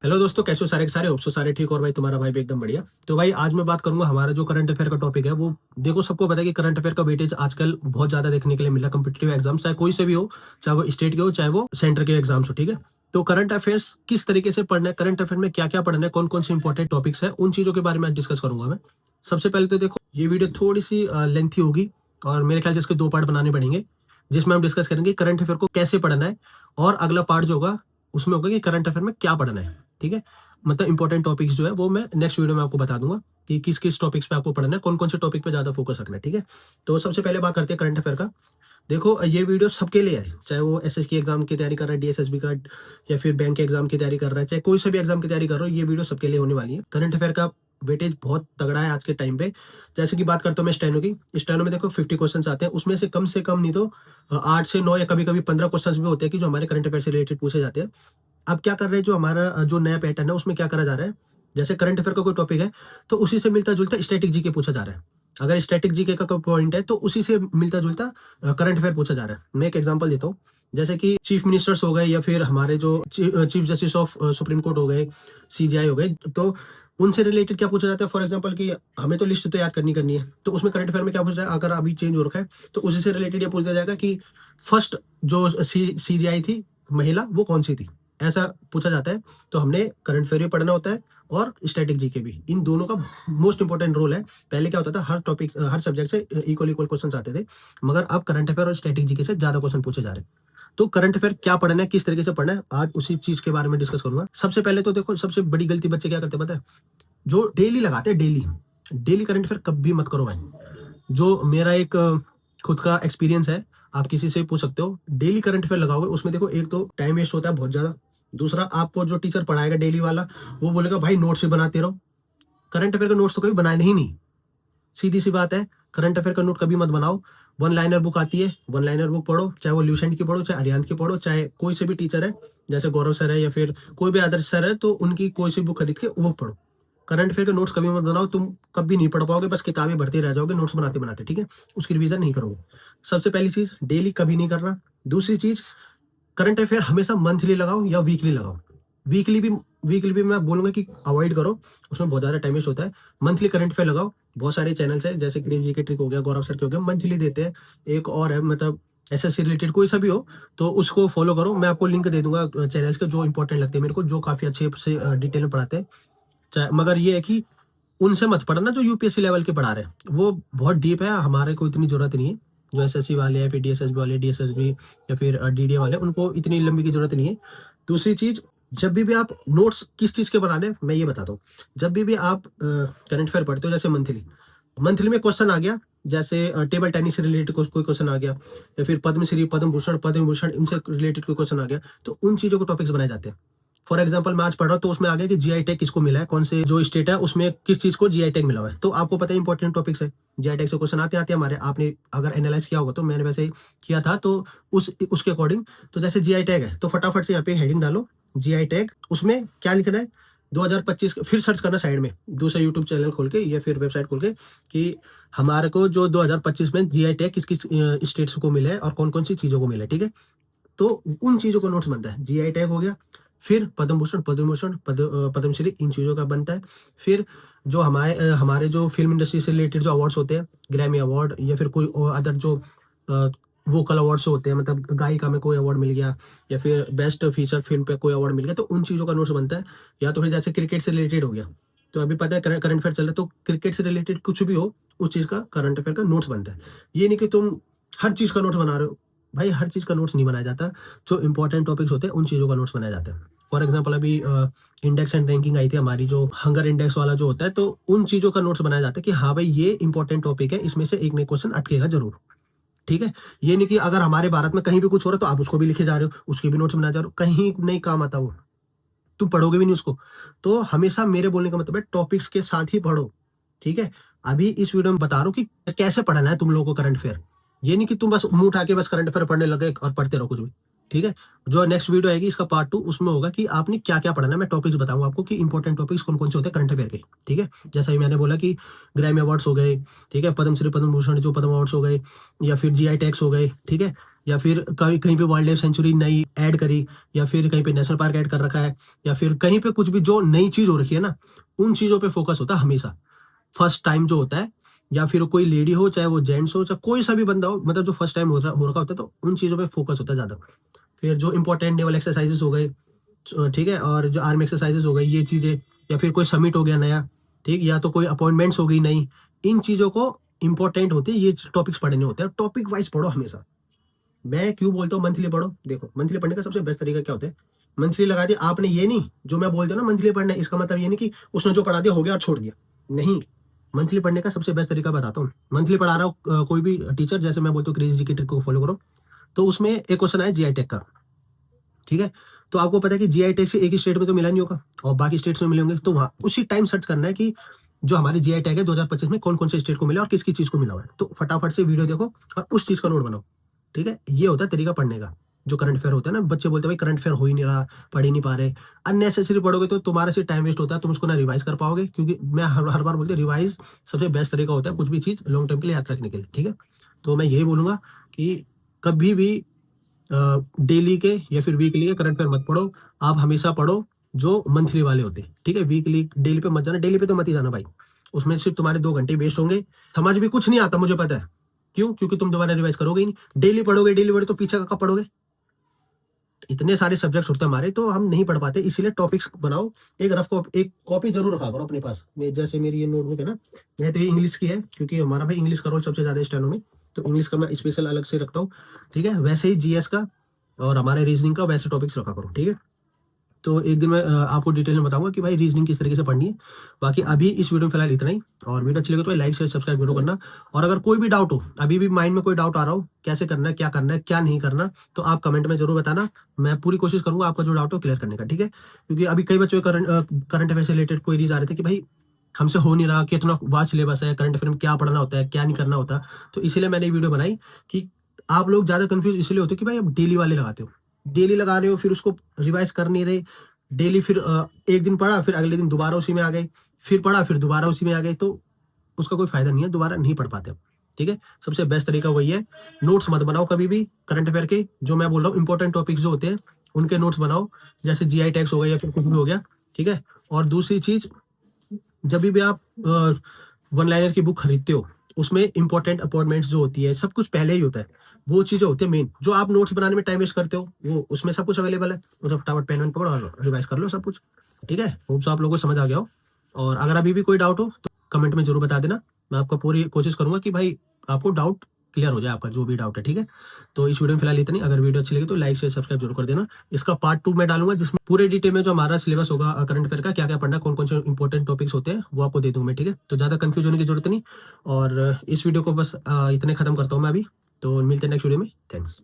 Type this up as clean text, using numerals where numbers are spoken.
Hello दोस्तों, कैसे हो? सारे के सारे होप सो सारे ठीक। और भाई तुम्हारा भाई भी एकदम बढ़िया। तो भाई आज मैं बात करूंगा हमारा जो करंट अफेयर का टॉपिक है वो देखो, सबको पता है कि करंट अफेयर का वेटेज आजकल बहुत ज्यादा देखने के लिए मिला कम्पिटेटिव एग्जाम, चाहे कोई से भी हो, चाहे वो स्टेट के हो चाहे वो सेंटर के एग्जाम्स हो। ठीक है, तो करंट अफेयर्स किस तरीके से पढ़ना है, करंट अफेयर में क्या क्या पढ़ना है, कौन कौन से इंपॉर्टेंट टॉपिक्स है, उन चीजों के बारे में आज डिस्कस करूंगा मैं। सबसे पहले तो देखो, ये वीडियो थोड़ी सी लेंथी होगी और मेरे ख्याल से इसके दो पार्ट बनाने पड़ेंगे, जिसमें हम डिस्कस करेंगे करंट अफेयर को कैसे पढ़ना है, और अगला पार्ट जो होगा उसमें होगा कि करंट अफेयर में क्या पढ़ना है। ठीक है, मतलब इंपॉर्टेंट टॉपिक्स जो है वो मैं नेक्स्ट वीडियो में आपको बता दूंगा कि किस किस टॉपिक्स पे आपको पढ़ना है, कौन कौन से टॉपिक पे ज्यादा फोकस रखना है। ठीक है, तो सबसे पहले बात करते हैं करंट अफेयर का। देखो, ये वीडियो सबके लिए है, चाहे वो एसएस की एग्जाम की तैयारी कर रहा है, डीएसएसबी का, या फिर बैंक के एग्जाम की तैयारी कर रहा है, चाहे कोई सा भी एग्जाम की तैयारी कर रहा हो, ये वीडियो सबके लिए होने वाली है। करंट अफेयर का वेटेज बहुत तगड़ा है आज के टाइम पे। जैसे कि बात करता हूँ मैं स्टेनो की, स्टेनो में देखो 50 क्वेश्चन आते हैं, उसमें से कम नहीं तो 8 से 9 या कभी कभी 15 क्वेश्चन भी होते हैं कि जो हमारे करंट अफेयर से रिलेटेड पूछे जाते हैं। अब क्या कर रहे हैं, जो हमारा जो नया पैटर्न है उसमें क्या करा जा रहा है, जैसे करंट अफेयर का कोई टॉपिक है तो उसी से मिलता जुलता स्टैटिक जीके पूछा जा रहा है। अगर स्टैटिक जीके का कोई पॉइंट है तो उसी से मिलता जुलता करंट अफेयर पूछा जा रहा है। मैं एक एग्जांपल देता हूँ, जैसे कि चीफ मिनिस्टर्स हो गए, या फिर हमारे जो chief justice of supreme court हो गए, सीजीआई हो गए, तो उनसे रिलेटेड क्या पूछा जाता है। फॉर एग्जांपल कि हमें तो लिस्ट तो याद करनी है, तो उसमें करंट अफेयर में क्या पूछा जाए, अगर अभी चेंज हो रखा है तो उसी से रिलेटेड ये पूछ दिया जाएगा कि फर्स्ट जो सीजीआई थी महिला, वो कौन सी थी, ऐसा पूछा जाता है। तो हमने करंट अफेयर भी पढ़ना होता है और स्टैटिक जीके भी, इन दोनों का मोस्ट इंपॉर्टेंट रोल है। पहले क्या होता था, हर टॉपिक हर सब्जेक्ट से इक्वल इक्वल क्वेश्चन आते थे, मगर अब करंट अफेयर और स्टैटिक जीके से ज्यादा क्वेश्चन पूछे जा रहे हैं। तो करंट अफेयर क्या पढ़ना है, किस तरीके से पढ़ना है, आज उसी चीज के बारे में डिस्कस करूंगा। सबसे पहले तो देखो, सबसे बड़ी गलती बच्चे क्या करते हैं पता है, जो डेली लगाते हैं, डेली डेली करंट अफेयर कभी मत करो भाई। जो मेरा एक खुद का एक्सपीरियंस है, आप किसी से भी पूछ सकते हो, डेली करंट अफेयर लगाओगे उसमें देखो, एक तो टाइम वेस्ट होता है बहुत ज्यादा, दूसरा आपको जो टीचर पढ़ाएगा डेली वाला, वो बोलेगा भाई नोट्स भी बनाते रहो। करंट अफेयर का नोट्स तो कभी बनाए नहीं, सीधी सी बात है। करंट अफेयर का नोट कभी मत बनाओ। वन लाइनर बुक आती है, वन लाइनर बुक पढ़ो, चाहे वो ल्यूसेंट की पढ़ो, चाहे अरिहंत की पढ़ो, चाहे कोई से भी टीचर है, जैसे गौरव सर है या फिर कोई भी आदर्श सर है, तो उनकी कोई सी बुक खरीद के वो पढ़ो। करंट अफेयर के नोट्स कभी मत बनाओ, तुम कभी नहीं पढ़ पाओगे, बस किताबें भरते रह जाओगे नोट्स बनाते बनाते। ठीक है, उसकी रिवीजन नहीं करोगे। सबसे पहली चीज, डेली कभी नहीं करना। दूसरी चीज, करंट अफेयर हमेशा मंथली लगाओ या वीकली लगाओ। वीकली भी वीकली भी मैं बोलूंगा कि अवॉइड करो, उसमें बहुत ज्यादा टाइम वेस्ट होता है। मंथली करंट अफेयर लगाओ। बहुत सारे चैनल्स है, जैसे ग्रीन जी के ट्रिक हो गया, गौरव सर के हो गया, मंथली देते हैं। एक और है, मतलब एसएससी रिलेटेड कोई सा भी हो तो उसको फॉलो करो। मैं आपको लिंक दे दूंगा चैनल्स के, जो इंपॉर्टेंट लगते हैं मेरे को, जो काफी अच्छे से डिटेल में पढ़ाते हैं। मगर ये है कि उनसे मत पढ़ना जो यूपीएससी लेवल के पढ़ा रहे हैं, वो बहुत डीप है, हमारे को इतनी जरूरत नहीं है। जो एसएससी वाले हैं, फिर डीएसएसबी वाले, डीएसएसबी या फिर डीडीए वाले, उनको इतनी लंबी की जरूरत नहीं है। दूसरी चीज, जब भी आप नोट्स किस चीज के बनाने हैं, मैं ये बताता हूँ। जब भी आप करंट अफेयर पढ़ते हो, जैसे मंथली मंथली में क्वेश्चन आ गया, जैसे टेबल टेनिस से रिलेटेड कोई क्वेश्चन आ गया, या फिर पद्मश्री, पद्म भूषण इनसे रिलेटेड कोई क्वेश्चन आ गया, तो उन चीजों को टॉपिक्स बनाए जाते हैं। फॉर एग्जाम्पल मैं आज पढ़ रहा हूँ, तो उसमें आ गया कि जीआई टैग किसको मिला है, कौन से जो स्टेट है उसमें किस चीज को जीआई टैग मिला हुआ है, तो आपको पता है इंपॉर्टेंट टॉपिक्स है। जीआई टैग से क्वेश्चन आते आते हमारे, आपने अगर एनालाइज किया होगा, तो मैंने वैसे ही किया था, तो उसके अकॉर्डिंग, तो जैसे जीआई टैग है तो फटाफट से यहाँ पे हेडिंग डालो, जीआई टैग, उसमें क्या लिखना है 2025, फिर सर्च करना साइड में दूसरा यूट्यूब चैनल खोल के या फिर वेबसाइट खोल के, कि हमारे को जो 2025 में जीआई टैग किस किस स्टेट्स को मिला है और कौन कौन सी चीजों को मिला है। ठीक है, तो उन चीजों का नोट्स बनता है। जीआई टैग हो गया, फिर पद्म भूषण, पद्मश्री, इन चीजों का बनता है। फिर जो हमारे जो फिल्म इंडस्ट्री से रिलेटेड जो अवार्ड्स होते हैं, ग्रैमी अवार्ड या फिर कोई अदर जो वोकल अवार्ड्स होते हैं, मतलब गायिका में कोई अवार्ड मिल गया, या फिर बेस्ट फीचर फिल्म पे कोई अवार्ड मिल गया, तो उन चीजों का नोट्स बनता है। या तो फिर जैसे क्रिकेट से रिलेटेड हो गया, तो अभी पता है करंट अफेयर चल रहा है, तो क्रिकेट से रिलेटेड कुछ भी हो, उस चीज का करंट अफेयर का नोट्स बनता है। ये नहीं कि तुम हर चीज का नोट्स बना रहे हो, भाई हर चीज का नोट्स नहीं बनाया जाता। जो इंपॉर्टेंट टॉपिक्स होते हैं उन चीजों का नोट्स बनाया जाता है। फॉर एग्जाम्पल अभी इंडेक्स एंड रैंकिंग आई थी हमारी, जो हंगर इंडेक्स वाला जो होता है, तो उन चीजों का नोट्स बनाया जाता है कि हाँ भाई ये इंपॉर्टेंट टॉपिक है, इसमें से एक नए क्वेश्चन अटकेगा जरूर। ठीक है, ये नहीं कि अगर हमारे भारत में कहीं भी कुछ हो रहा है तो आप उसको भी लिखे जा रहे हो, उसके भी नोट्स बना जा रहे हो, कहीं नहीं काम आता वो, तुम पढ़ोगे भी नहीं उसको। तो हमेशा मेरे बोलने का मतलब है, टॉपिक्स के साथ ही पढ़ो। ठीक है, अभी इस वीडियो में बता रहा हूँ कि कैसे पढ़ना है तुम लोगों को करंट अफेयर। ये नहीं कि तुम बस मुंह उठा के बस करंट अफेयर पढ़ने लगे और पढ़ते रहो कुछ भी। ठीक है, जो नेक्स्ट वीडियो आएगी इसका पार्ट 2, उसमें होगा कि आपने क्या क्या पढ़ना है। मैं टॉपिक्स बताऊंगा आपको कि इंपॉर्टेंट टॉपिक्स कौन कौन से होते हैं करंट अफेयर के। ठीक है, जैसा ही मैंने बोला कि ग्रैमी अवार्ड्स हो गए, ठीक है, पद्मश्री, पद्म भूषण जो पद्म अवार्ड्स हो गए, या फिर जीआई टैग्स हो गए। ठीक है, या फिर कहीं कहीं पे वाइल्ड लाइफ सेंचुरी नई ऐड करी, या फिर कहीं पे नेशनल पार्क ऐड कर रखा है, या फिर कहीं पे कुछ भी जो नई चीज हो रखी है ना, उन चीजों पे फोकस होता है हमेशा। फर्स्ट टाइम जो होता है, या फिर कोई लेडी हो, चाहे वो जेंट्स हो, चाहे कोई सा भी बंदा हो, मतलब जो फर्स्ट टाइम हो रखा होता है, तो उन चीजों पे फोकस होता है ज्यादा। फिर जो इंपॉर्टेंट नेवल एक्सरसाइजेस हो गए, ठीक है, और जो आर्मी एक्सरसाइजेस हो गई, ये चीजें, या फिर कोई समिट हो गया नया, ठीक, या तो कोई अपॉइंटमेंट्स हो गई नई, इन चीजों को इंपॉर्टेंट होते हैं, ये टॉपिक्स पढ़ने होते हैं। टॉपिक वाइज पढ़ो हमेशा। मैं क्यों बोलता हूँ मंथली पढ़ो? देखो, मंथली पढ़ने का सबसे बेस्ट तरीका क्या होता है, मंथली लगा दिया आपने, ये नहीं जो मैं बोलता हूँ ना मंथली पढ़ना है, इसका मतलब ये नहीं कि उसने जो पढ़ा दिया हो गया और छोड़ दिया, नहीं। मंथली पढ़ने का सबसे बेस्ट तरीका बताता हूँ। मंथली पढ़ा रहा हूँ कोई भी टीचर, जैसे मैं बोलता हूँ क्रेजी जी की ट्रिक को फॉलो करो, तो उसमें एक क्वेश्चन आया जीआई टेक का, ठीक है, तो आपको पता है कि जीआई टैग से एक ही स्टेट में तो मिला नहीं होगा, और बाकी स्टेट्स में मिले होंगे, तो वहां उसी टाइम सर्च करना है कि जो हमारे जीआई टैग है 2025 में कौन कौन से स्टेट को मिला और किसकी चीज को मिला हुआ है। तो फटाफट से वीडियो देखो और उस चीज का नोट बनाओ, ठीक है। ये होता है तरीका पढ़ने का। जो करंट अफेयर होता है ना, बच्चे बोलते हैं भाई करंट अफेयर हो ही नहीं रहा, पढ़ ही नहीं पा रहे, अननेसेसरी पढ़ोगे तो तुम्हारा से टाइम वेस्ट होता है, तुम उसको ना रिवाइज कर पाओगे, क्योंकि मैं हर बार बोलते रिवाइज सबसे बेस्ट तरीका होता है कुछ भी चीज लॉन्ग टर्म के लिए याद रखने के लिए, ठीक है। तो मैं यही बोलूंगा कि कभी भी डेली के या फिर वीकली के करंट अफेयर मत पढ़ो, आप हमेशा पढ़ो जो मंथली वाले होते हैं, ठीक है। वीकली डेली पे मत जाना, डेली पे तो मत ही जाना भाई, उसमें सिर्फ तुम्हारे 2 घंटे वेस्ट होंगे, समझ भी कुछ नहीं आता, मुझे पता है क्यों, क्योंकि तुम दोबारा रिवाइज करोगे ही नहीं। डेली पढ़ोगे, डेली पढ़े तो पीछे का कब पढ़ोगे, इतने सारे सब्जेक्ट्स होते हैं हमारे, तो हम नहीं पढ़ पाते, इसीलिए टॉपिक्स बनाओ। एक रफ कॉपी, एक कॉपी जरूर रखा करो अपने पास, जैसे मेरी ये नोटबुक है ना, मैं तो ये इंग्लिश की है, क्योंकि हमारा भाई इंग्लिश का रोल सबसे ज्यादा स्टेनो में, तो इंग्लिश का मैं स्पेशल अलग से रखता हूँ, ठीक है। वैसे ही जीएस का और हमारे रीजनिंग का वैसे टॉपिक्स रखा करो, ठीक है। तो एक दिन मैं आपको डिटेल में बताऊंगा कि भाई रीजनिंग किस तरीके से पढ़नी है। बाकी अभी इस वीडियो में फिलहाल इतना ही, और वीडियो अच्छी लगे तो लाइक शेयर सब्सक्राइब जरूर करना। और अगर कोई भी डाउट हो, अभी भी माइंड में कोई डाउट आ रहा हो कैसे करना है, क्या करना है, क्या नहीं करना, तो आप कमेंट में जरूर बताना, मैं पूरी कोशिश करूंगा आपका जो डाउट हो क्लियर करने का, ठीक है। क्योंकि अभी कई बच्चों करंट अफेयर से रिलेटेड क्वेरीज आ रहे थे कि भाई हमसे हो नहीं रहा, कितना वास्ट सिलेबस है, करंट अफेयर में क्या पढ़ना होता है, क्या नहीं करना होता, तो इसीलिए मैंने वीडियो बनाई कि आप लोग ज्यादा कंफ्यूज इसलिए होते हो कि भाई आप डेली वाले लगाते हो, डेली लगा रहे हो, फिर उसको रिवाइज कर नहीं रहे डेली, फिर एक दिन पढ़ा, फिर अगले दिन दोबारा उसी में आ गए, फिर पढ़ा, फिर दोबारा उसी में आ गए, तो उसका कोई फायदा नहीं है, दोबारा नहीं पढ़ पाते, ठीक है। सबसे बेस्ट तरीका वही है, नोट्स मत बनाओ कभी भी करंट अफेयर के, जो मैं बोल रहा हूँ इंपॉर्टेंट टॉपिक्स जो होते हैं उनके नोट्स बनाओ, जैसे जीआई टैग्स हो गया या फिर कुछ भी हो गया, ठीक है। और दूसरी चीज, जब भी आप वन लाइनर की बुक खरीदते हो, उसमें इंपॉर्टेंट अपॉइंटमेंट्स जो होती है, सब कुछ पहले ही होता है, वो चीजें होती है मेन, जो आप नोट्स बनाने में टाइम वेस्ट करते हो, वो उसमें सब कुछ अवेलेबल है, मतलब फटाफट पेन वेन पकड़ो और रिवाइज कर लो सब कुछ, ठीक है। होप सो आप लोगों को समझ आ गया हो। और अगर अभी भी कोई डाउट हो तो कमेंट में जरूर बता देना, मैं आपको पूरी कोशिश करूंगा कि भाई आपको डाउट क्लियर हो जाए, आपका जो भी डाउट है, ठीक है। तो इस वीडियो में फिलहाल इतनी, अगर वीडियो अच्छी लगी तो लाइक शेयर सब्सक्राइब जरूर कर देना। इसका पार्ट 2 मैं डालूंगा, जिसमें पूरे डिटेल में जो हमारा सिलेबस होगा करंट अफेयर का, क्या क्या पढ़ना, कौन कौन से इंपॉर्टेंट टॉपिक्स होते हैं, वो आपको दे दूंगा मैं, ठीक है। तो ज्यादा कंफ्यूज होने की जरूरत नहीं, और इस वीडियो को बस इतने खत्म करता हूँ मैं अभी, तो मिलते हैं नेक्स्ट वीडियो में, थैंक्स।